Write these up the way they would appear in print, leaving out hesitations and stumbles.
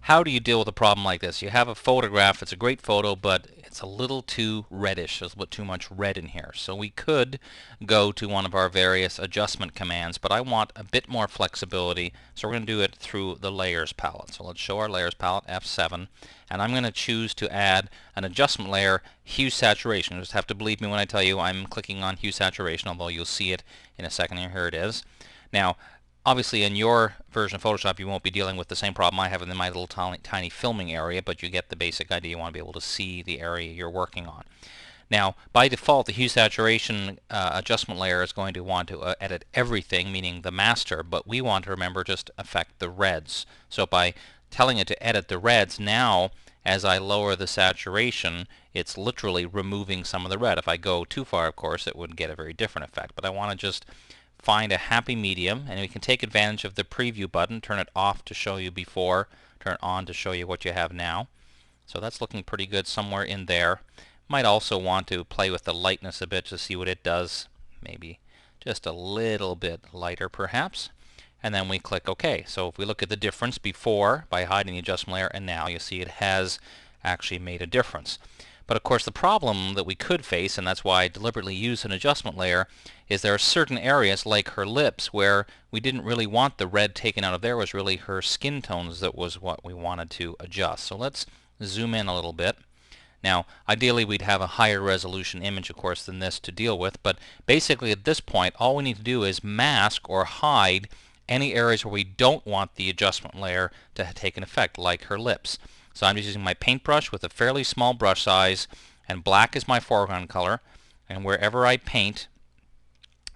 how do you deal with a problem like this? You have a photograph, it's a great photo, but it's a little too reddish. There's a bit too much red in here. So we could go to one of our various adjustment commands, but I want a bit more flexibility, so we're going to do it through the Layers palette. So let's show our Layers palette, F7, and I'm going to choose to add an adjustment layer, Hue Saturation. You just have to believe me when I tell you I'm clicking on Hue Saturation, although you'll see it in a second. Here it is. Now, obviously, in your version of Photoshop, you won't be dealing with the same problem I have in my little tiny filming area, but you get the basic idea. You want to be able to see the area you're working on. Now, by default, the hue saturation adjustment layer is going to want to edit everything, meaning the master, but we want to remember just affect the reds. So by telling it to edit the reds, now as I lower the saturation, it's literally removing some of the red. If I go too far, of course, it would get a very different effect. But I want to just find a happy medium, and we can take advantage of the preview button, turn it off to show you before, turn it on to show you what you have now. So that's looking pretty good somewhere in there. Might also want to play with the lightness a bit to see what it does. Maybe just a little bit lighter perhaps. And then we click OK. So if we look at the difference before by hiding the adjustment layer and now, you see it has actually made a difference. But of course the problem that we could face, and that's why I deliberately use an adjustment layer, is there are certain areas like her lips where we didn't really want the red taken out of there. It was really her skin tones that was what we wanted to adjust. So let's zoom in a little bit. Now, ideally we'd have a higher resolution image, of course, than this to deal with, but basically at this point all we need to do is mask or hide any areas where we don't want the adjustment layer to take an effect, like her lips. So I'm just using my paintbrush with a fairly small brush size, and black is my foreground color, and wherever I paint,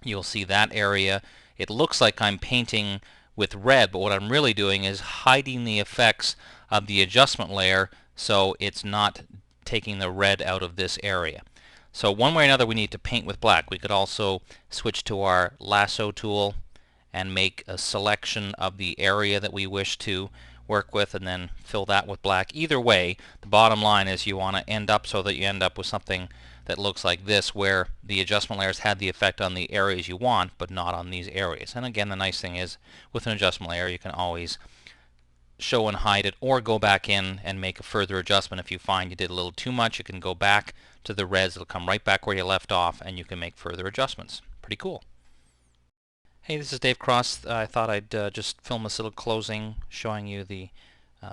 you'll see that area. It looks like I'm painting with red, but what I'm really doing is hiding the effects of the adjustment layer so it's not taking the red out of this area. So one way or another we need to paint with black. We could also switch to our lasso tool and make a selection of the area that we wish to work with and then fill that with black. Either way, the bottom line is you want to end up so that you end up with something that looks like this, where the adjustment layers had the effect on the areas you want but not on these areas. And again, the nice thing is with an adjustment layer you can always show and hide it, or go back in and make a further adjustment. If you find you did a little too much, you can go back to the reds. It'll come right back where you left off and you can make further adjustments. Pretty cool. Hey, this is Dave Cross. I thought I'd just film this little closing showing you the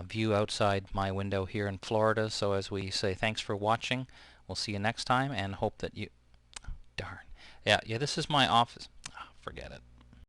view outside my window here in Florida. So as we say, thanks for watching. We'll see you next time and hope that you... Darn. Yeah, this is my office. Oh, forget it.